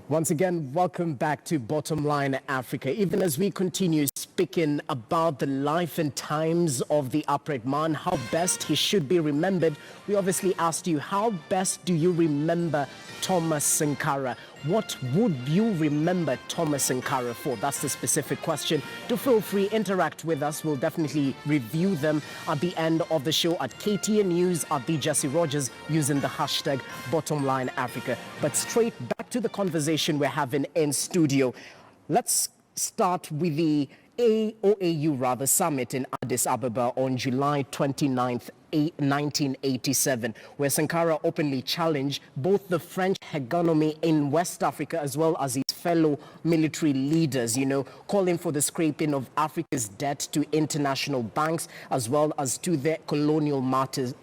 Once again, welcome back to Bottomline Africa. Even as we continue speaking about the life and times of the upright man, how best he should be remembered, we obviously asked you, how best do you remember Thomas Sankara? What would you remember Thomas Sankara for? That's the specific question. Do feel free, interact with us. We'll definitely review them at the end of the show at KTN News, at the Jesse Rogers, using the hashtag Bottomline Africa. But straight back to the conversation we're having in studio. Let's start with the OAU summit in Addis Ababa on July 29th, 1987, where Sankara openly challenged both the French hegemony in West Africa as well as his fellow military leaders, calling for the scraping of Africa's debt to international banks as well as to their colonial masters.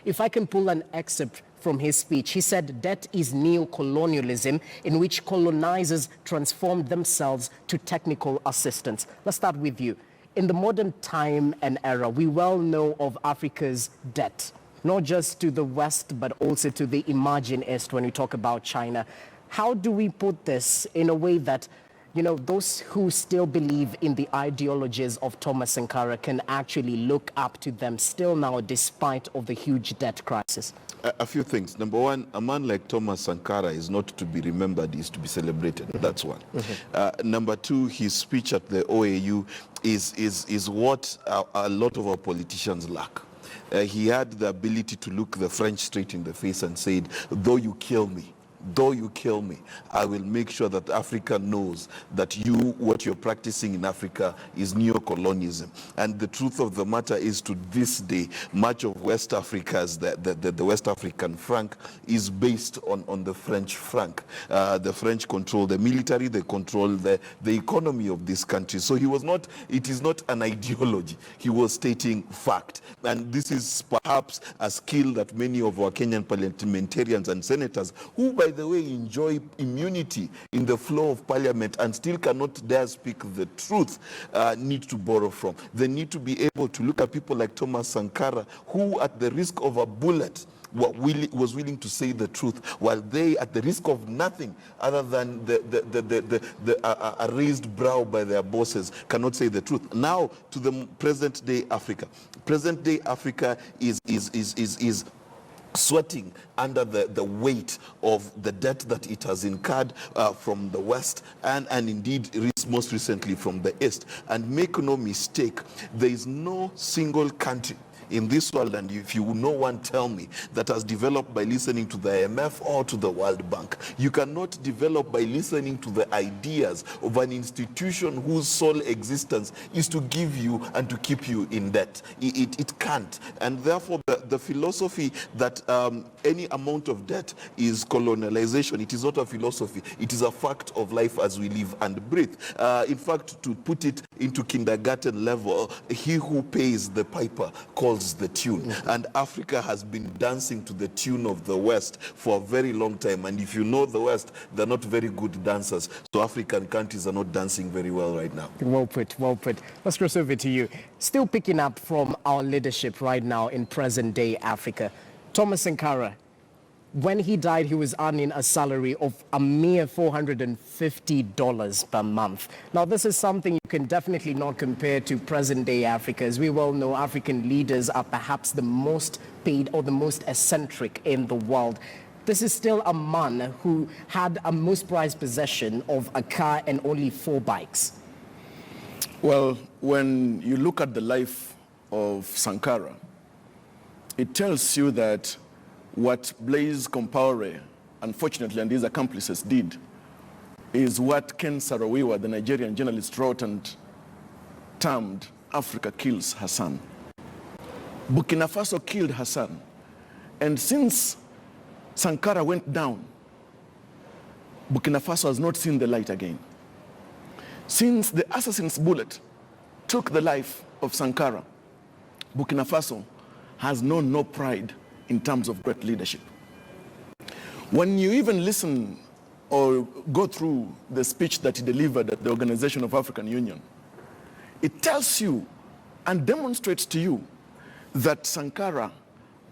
If I can pull an excerpt from his speech, he said debt is neo-colonialism in which colonizers transformed themselves to technical assistance. Let's start with you. In the modern time and era, we well know of Africa's debt, not just to the West, but also to the emerging East when we talk about China. How do we put this in a way that, those who still believe in the ideologies of Thomas Sankara can actually look up to them still now, despite of the huge debt crisis? A few things. Number one, a man like Thomas Sankara is not to be remembered, he is to be celebrated. That's one. Number two, his speech at the OAU is what a lot of our politicians lack. He had the ability to look the French straight in the face and said, though you kill me, I will make sure that Africa knows that what you're practicing in Africa is neo-colonialism. And the truth of the matter is, to this day, much of West Africa's, the West African franc is based on the French franc. The French control the military, they control the economy of this country. So it is not an ideology. He was stating fact. And this is perhaps a skill that many of our Kenyan parliamentarians and senators, who by the way enjoy immunity in the floor of parliament and still cannot dare speak the truth, need to borrow from. They need to be able to look at people like Thomas Sankara, who at the risk of a bullet was willing to say the truth, while they, at the risk of nothing other than a raised brow by their bosses, cannot say the truth. Now to the present day Africa. Present day Africa is sweating under the weight of the debt that it has incurred from the West and indeed most recently from the East. And make no mistake, there is no single country in this world, and if you know one, tell me, that has developed by listening to the IMF or to the World Bank. You cannot develop by listening to the ideas of an institution whose sole existence is to give you and to keep you in debt. It can't. And therefore, the philosophy that any amount of debt is colonialization, it is not a philosophy. It is a fact of life as we live and breathe. In fact, to put it into kindergarten level, he who pays the piper calls the tune. And Africa has been dancing to the tune of the West for a very long time. And if you know the West, they're not very good dancers. So African countries are not dancing very well right now. Well put, well put. Let's cross over to you. Still picking up from our leadership right now in present day Africa. Thomas Sankara, when he died, he was earning a salary of a mere $450 per month. Now, this is something you can definitely not compare to present-day Africa. As we well know, African leaders are perhaps the most paid or the most eccentric in the world. This is still a man who had a most prized possession of a car and only 4 bikes. Well, when you look at the life of Sankara, it tells you that what Blaise Compaoré, unfortunately, and his accomplices did, is what Ken Saro-Wiwa, the Nigerian journalist, wrote and termed Africa kills Hassan. Burkina Faso killed Hassan. And since Sankara went down, Burkina Faso has not seen the light again. Since the assassin's bullet took the life of Sankara, Burkina Faso has known no pride in terms of great leadership. When you even listen or go through the speech that he delivered at the Organization of African Union, it tells you and demonstrates to you that Sankara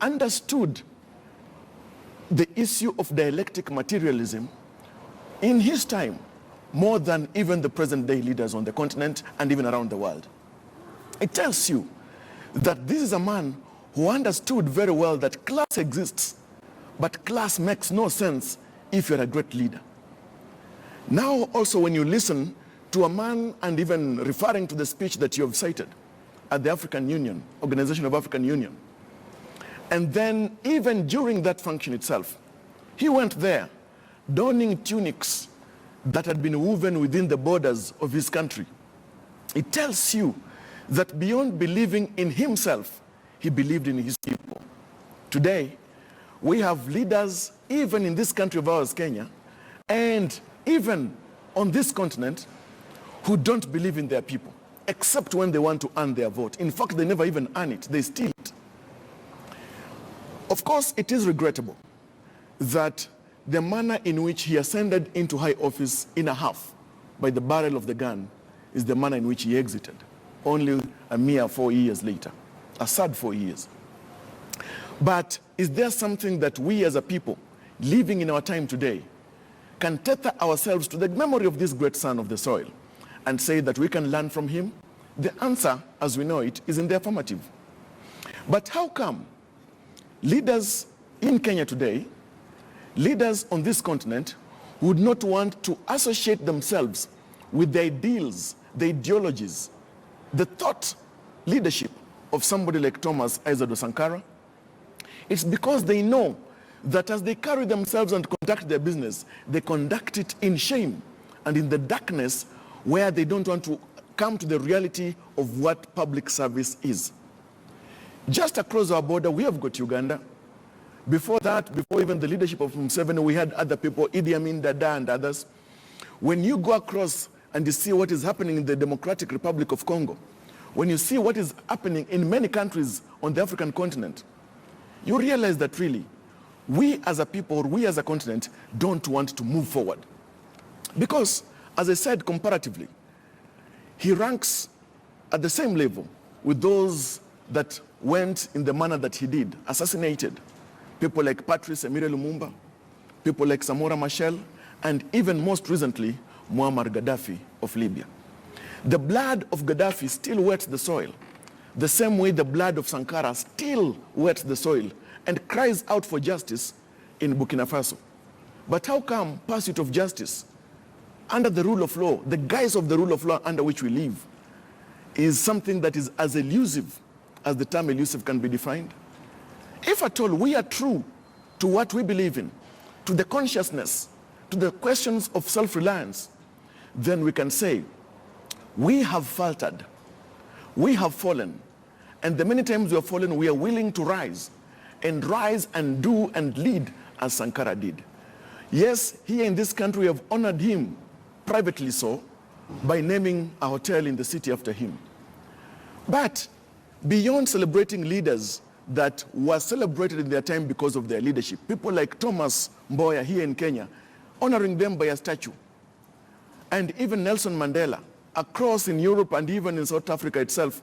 understood the issue of dialectic materialism in his time more than even the present-day leaders on the continent and even around the world. It tells you that this is a man who understood very well that class exists, but class makes no sense if you're a great leader. Now also when you listen to a man, and even referring to the speech that you have cited at the African Union, Organization of African Union, and then even during that function itself, he went there donning tunics that had been woven within the borders of his country. It tells you that beyond believing in himself, he believed in his people. Today, we have leaders, even in this country of ours, Kenya, and even on this continent, who don't believe in their people, except when they want to earn their vote. In fact, they never even earn it, they steal it. Of course, it is regrettable that the manner in which he ascended into high office in a half by the barrel of the gun is the manner in which he exited, only a mere 4 years later, a sad 4 years. But is there something that we as a people living in our time today can tether ourselves to the memory of this great son of the soil and say that we can learn from him? The answer, as we know it, is in the affirmative. But how come leaders in Kenya today, leaders on this continent, would not want to associate themselves with the ideals, the ideologies, the thought leadership of somebody like Thomas Isaac Sankara? It's because they know that as they carry themselves and conduct their business, they conduct it in shame and in the darkness, where they don't want to come to the reality of what public service is. Just across our border, we have got Uganda. Before that, before even the leadership of Museveni, we had other people, Idi Amin Dada and others. When you go across and you see what is happening in the Democratic Republic of Congo, when you see what is happening in many countries on the African continent, you realize that really, we as a people, or we as a continent, don't want to move forward. Because, as I said, comparatively, he ranks at the same level with those that went in the manner that he did, assassinated people like Patrice Emery Lumumba, people like Samora Machel, and even most recently, Muammar Gaddafi of Libya. The blood of Gaddafi still wets the soil, the same way the blood of Sankara still wets the soil and cries out for justice in Burkina Faso. But how come pursuit of justice under the rule of law, the guise of the rule of law under which we live, is something that is as elusive as the term elusive can be defined? If at all we are true to what we believe in, to the consciousness, to the questions of self-reliance, then we can say, we have faltered, we have fallen, and the many times we have fallen, we are willing to rise and do and lead as Sankara did. Yes, here in this country we have honored him, privately so, by naming a hotel in the city after him. But beyond celebrating leaders that were celebrated in their time because of their leadership, people like Thomas Mboya here in Kenya, honoring them by a statue, and even Nelson Mandela across in Europe and even in South Africa itself,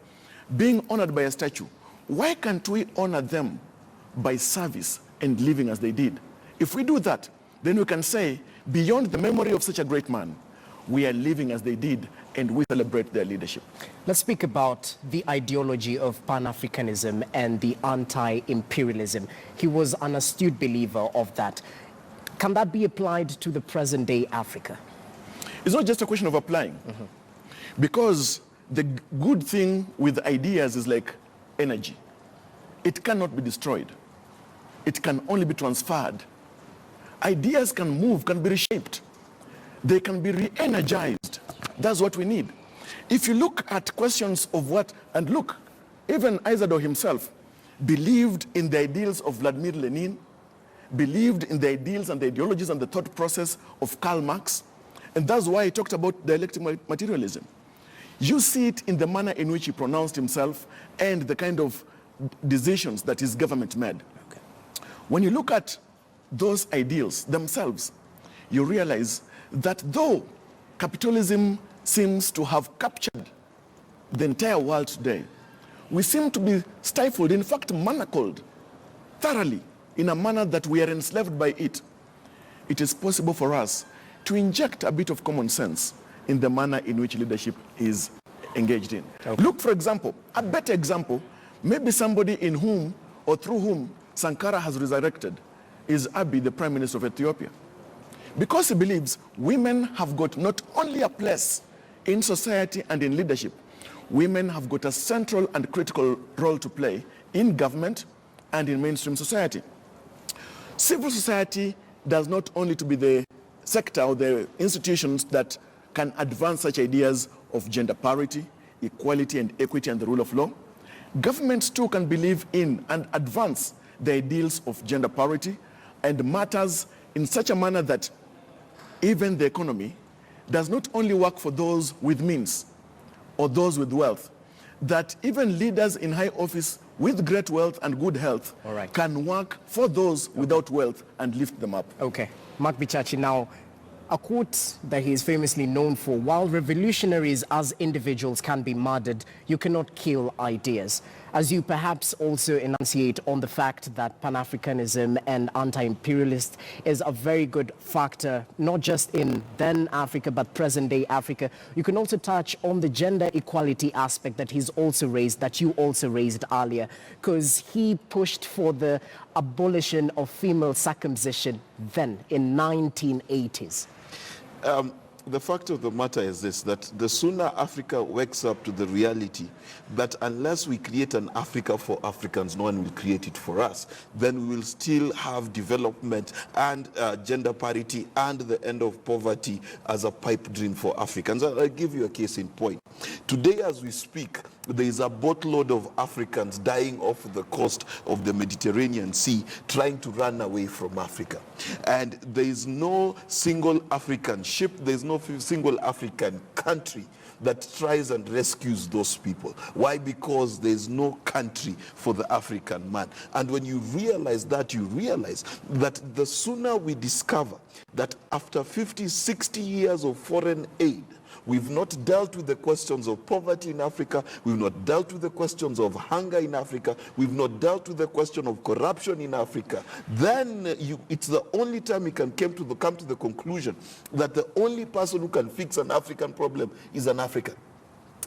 being honored by a statue. Why can't we honor them by service and living as they did? If we do that, then we can say, beyond the memory of such a great man, we are living as they did, and we celebrate their leadership. Let's speak about the ideology of Pan-Africanism and the anti-imperialism. He was an astute believer of that. Can that be applied to the present-day Africa? It's not just a question of applying. Because the good thing with ideas is like energy. It cannot be destroyed. It can only be transferred. Ideas can move, can be reshaped. They can be re-energized. That's what we need. If you look at questions of what, and look, even Isidore himself believed in the ideals of Vladimir Lenin, believed in the ideals and the ideologies and the thought process of Karl Marx, and that's why he talked about dialectic materialism. You see it in the manner in which he pronounced himself and the kind of decisions that his government made. Okay. When you look at those ideals themselves, you realize that though capitalism seems to have captured the entire world today, we seem to be stifled, in fact manacled, thoroughly, in a manner that we are enslaved by it. It is possible for us, to inject a bit of common sense in the manner in which leadership is engaged in. Okay. Look, for example, a better example, maybe somebody in whom or through whom Sankara has resurrected is Abiy, the Prime Minister of Ethiopia. Because he believes women have got not only a place in society and in leadership, women have got a central and critical role to play in government and in mainstream society. Civil society does not only to be the sector or the institutions that can advance such ideas of gender parity, equality and equity and the rule of law. Governments too can believe in and advance the ideals of gender parity and matters in such a manner that even the economy does not only work for those with means or those with wealth, that even leaders in high office with great wealth and good health can work for those without wealth and lift them up. Okay. Mark Bichachi, now, a quote that he is famously known for: while revolutionaries as individuals can be murdered, you cannot kill ideas. As you perhaps also enunciate on the fact that Pan-Africanism and anti-imperialist is a very good factor, not just in then Africa, but present-day Africa. You can also touch on the gender equality aspect that he's also raised, that you also raised earlier, because he pushed for the abolition of female circumcision then in 1980s. The fact of the matter is this, that the sooner Africa wakes up to the reality that unless we create an Africa for Africans, no one will create it for us, then we will still have development and gender parity and the end of poverty as a pipe dream for Africans. I'll give you a case in point. Today, as we speak, there is a boatload of Africans dying off the coast of the Mediterranean Sea trying to run away from Africa. And there is no single African ship, there is no single African country that tries and rescues those people. Why? Because there is no country for the African man. And when you realize that, you realize that the sooner we discover that after 50, 60 years of foreign aid, we've not dealt with the questions of poverty in Africa. We've not dealt with the questions of hunger in Africa. We've not dealt with the question of corruption in Africa. Then it's the only time we can come to the conclusion that the only person who can fix an African problem is an African.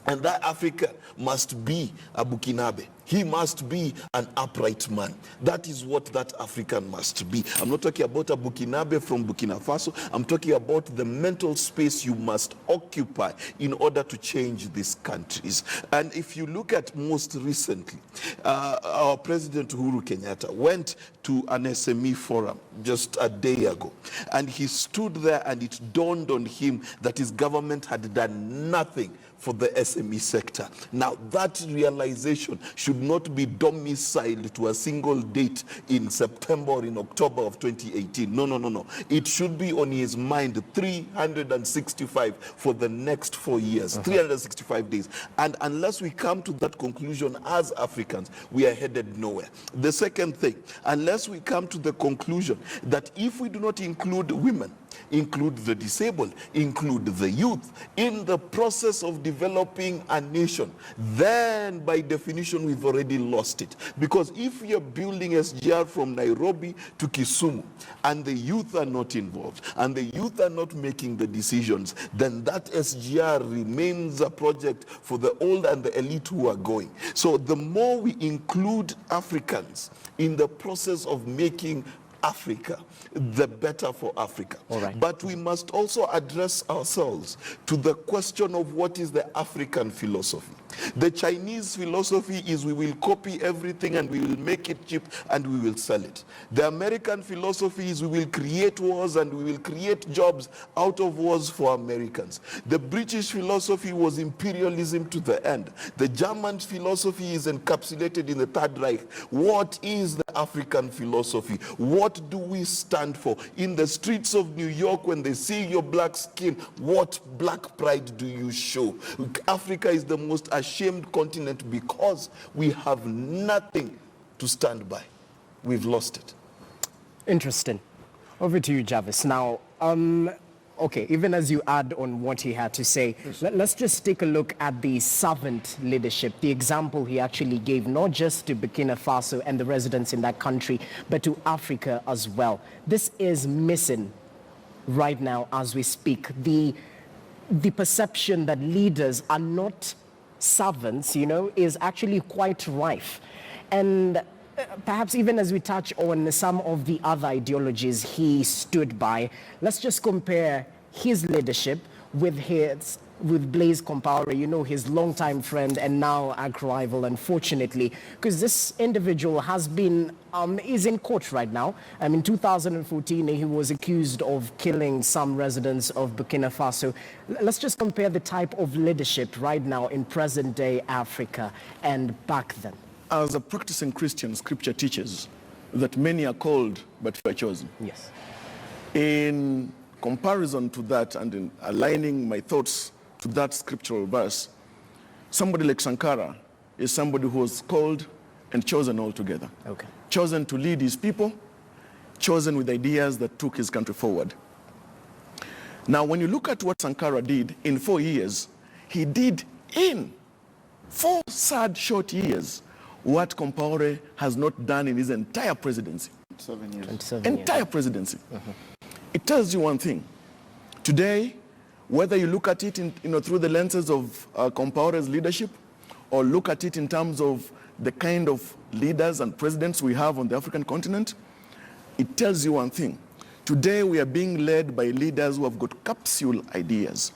And that Africa must be a Burkinabe. He must be an upright man. That is what that African must be. I'm not talking about a Burkinabe from Burkina Faso. I'm talking about the mental space you must occupy in order to change these countries. And if you look at most recently, our President Uhuru Kenyatta went to an SME forum just a day ago. And he stood there and it dawned on him that his government had done nothing for the SME sector. Now, that realization should not be domiciled to a single date in September or in October of 2018. No. It should be on his mind 365 for the next 4 years, 365 days. And unless we come to that conclusion as Africans, we are headed nowhere. The second thing, unless we come to the conclusion that if we do not include women, include the disabled, include the youth in the process of developing a nation, then by definition we've already lost it. Because if you're building SGR from Nairobi to Kisumu and the youth are not involved and the youth are not making the decisions, then that SGR remains a project for the old and the elite who are going. So the more we include Africans in the process of making Africa, the better for Africa. But we must also address ourselves to the question of what is the African philosophy. The Chinese philosophy is we will copy everything and we will make it cheap and we will sell it. The American philosophy is we will create wars and we will create jobs out of wars for Americans. The British philosophy was imperialism to the end. The German philosophy is encapsulated in the Third Reich. What is the African philosophy? What do we stand for? In the streets of New York, when they see your black skin, what black pride do you show? Africa is the most ashamed continent because we have nothing to stand by. We've lost it. Interesting. Over to you, Jarvis. Now, okay, even as you add on what he had to say, let's just take a look at the servant leadership, the example he actually gave, not just to Burkina Faso and the residents in that country, but to Africa as well. This is missing right now as we speak. The perception that leaders are not servants, is actually quite rife. And perhaps even as we touch on some of the other ideologies he stood by, let's just compare his leadership with Blaise Compaoré, his longtime friend and now arch-rival, unfortunately, because this individual is in court right now. In 2014, he was accused of killing some residents of Burkina Faso. Let's just compare the type of leadership right now in present-day Africa and back then. As a practicing Christian, Scripture teaches that many are called but few are chosen. Yes. In comparison to that and in aligning my thoughts to that scriptural verse, somebody like Sankara is somebody who was called and chosen altogether. Okay. Chosen to lead his people, chosen with ideas that took his country forward. Now, when you look at what Sankara did in 4 years, he did in 4 sad, short years what Compaoré has not done in his entire presidency. 7 years. 27 Entire years. presidency. It tells you one thing. Today, whether you look at it through the lenses of Compaoré's leadership, or look at it in terms of the kind of leaders and presidents we have on the African continent, it tells you one thing. Today, we are being led by leaders who have got capsule ideas.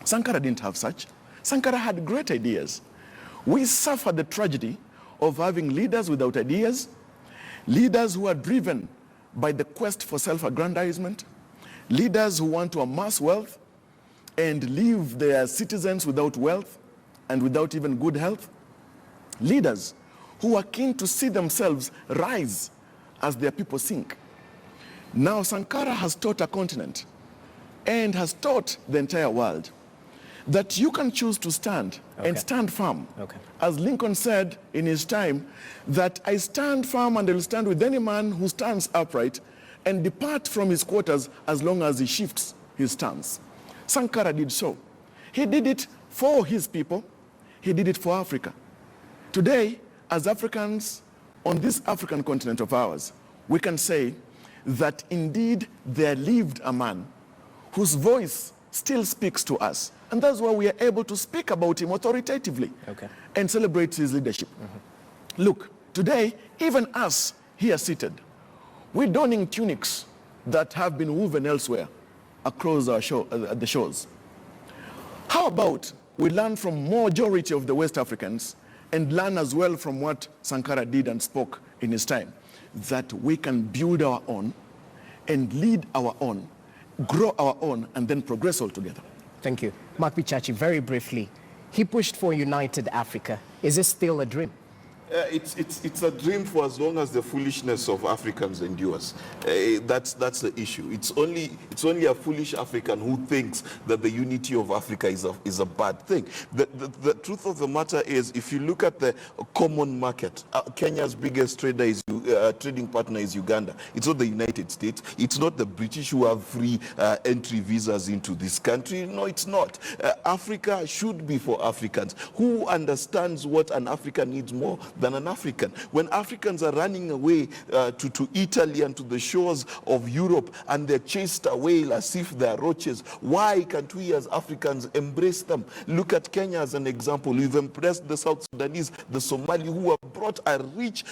Sankara didn't have such. Sankara had great ideas. We suffer the tragedy of having leaders without ideas, leaders who are driven by the quest for self-aggrandizement, leaders who want to amass wealth and leave their citizens without wealth and without even good health, leaders who are keen to see themselves rise as their people sink. Now Sankara has taught a continent and has taught the entire world that you can choose to stand and stand firm. As Lincoln said in his time, that I stand firm and I will stand with any man who stands upright and depart from his quarters as long as he shifts his stance. Sankara did so. He did it for his people. He did it for Africa. Today, as Africans on this African continent of ours, we can say that indeed there lived a man whose voice still speaks to us. And that's why we are able to speak about him authoritatively and celebrate his leadership. Look, today, even us here seated, we're donning tunics that have been woven elsewhere across our the shores. How about we learn from majority of the West Africans and learn as well from what Sankara did and spoke in his time, that we can build our own and lead our own, grow our own, and then progress all together. Thank you. Mark Bichachi, very briefly, he pushed for a united Africa. Is this still a dream? It's a dream for as long as the foolishness of Africans endures. That's the issue. It's only a foolish African who thinks that the unity of Africa is a bad thing. The truth of the matter is, if you look at the common market, Kenya's biggest trading partner is Uganda. It's not the United States. It's not the British who have free entry visas into this country. No, it's not. Africa should be for Africans. Who understands what an African needs more than an African? When Africans are running away to Italy and to the shores of Europe and they're chased away as if they're roaches, why can't we as Africans embrace them? Look at Kenya as an example. We've embraced the South Sudanese, the Somali, who have brought a rich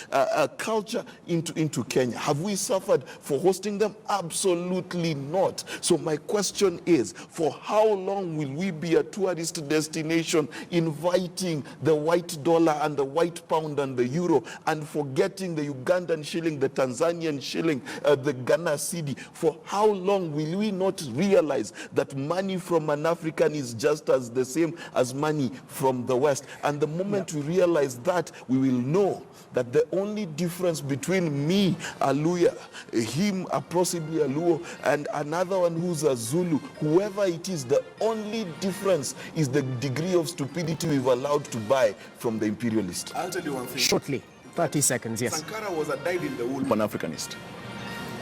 culture into Kenya. Have we suffered for hosting them? Absolutely not. So my question is, for how long will we be a tourist destination inviting the white dollar and the white pound and the euro and forgetting the Ugandan shilling, the Tanzanian shilling, the Ghana cedi? For how long will we not realize that money from an African is just as the same as money from the West? And the moment we realize that, we will know that the only difference between me, a Luya, him, possibly a Luo, and another one who's a Zulu, whoever it is, the only difference is the degree of stupidity we've allowed to buy from the imperialist. I'll tell you one thing. Shortly, 30 seconds, yes. Sankara was a dyed-in-the-wool Pan-Africanist.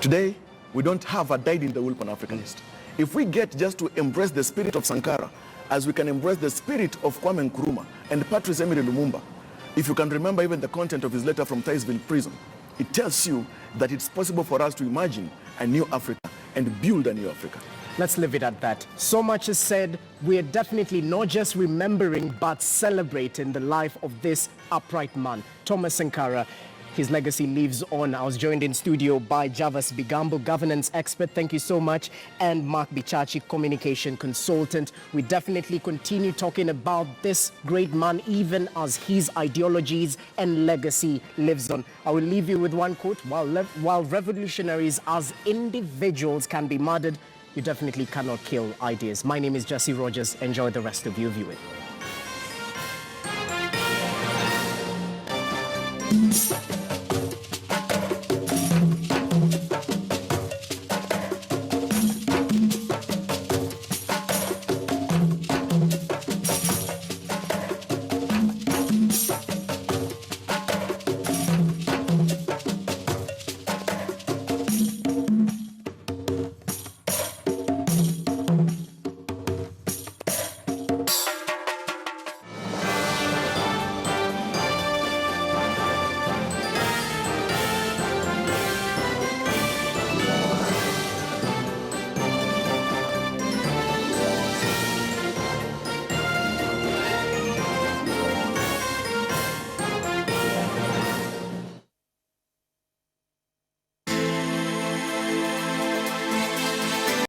Today, we don't have a dyed-in-the-wool Pan-Africanist. If we get just to embrace the spirit of Sankara, as we can embrace the spirit of Kwame Nkrumah and Patrice Emery Lumumba, if you can remember even the content of his letter from Tazewell prison, it tells you that it's possible for us to imagine a new Africa and build a new Africa. Let's leave it at that. So much is said. We are definitely not just remembering, but celebrating the life of this upright man, Thomas Sankara. His legacy lives on. I was joined in studio by Javas Bigambo, governance expert. Thank you so much. And Mark Bichachi, communication consultant. We definitely continue talking about this great man, even as his ideologies and legacy lives on. I will leave you with one quote. While revolutionaries as individuals can be murdered, you definitely cannot kill ideas. My name is Jesse Rogers. Enjoy the rest of your viewing.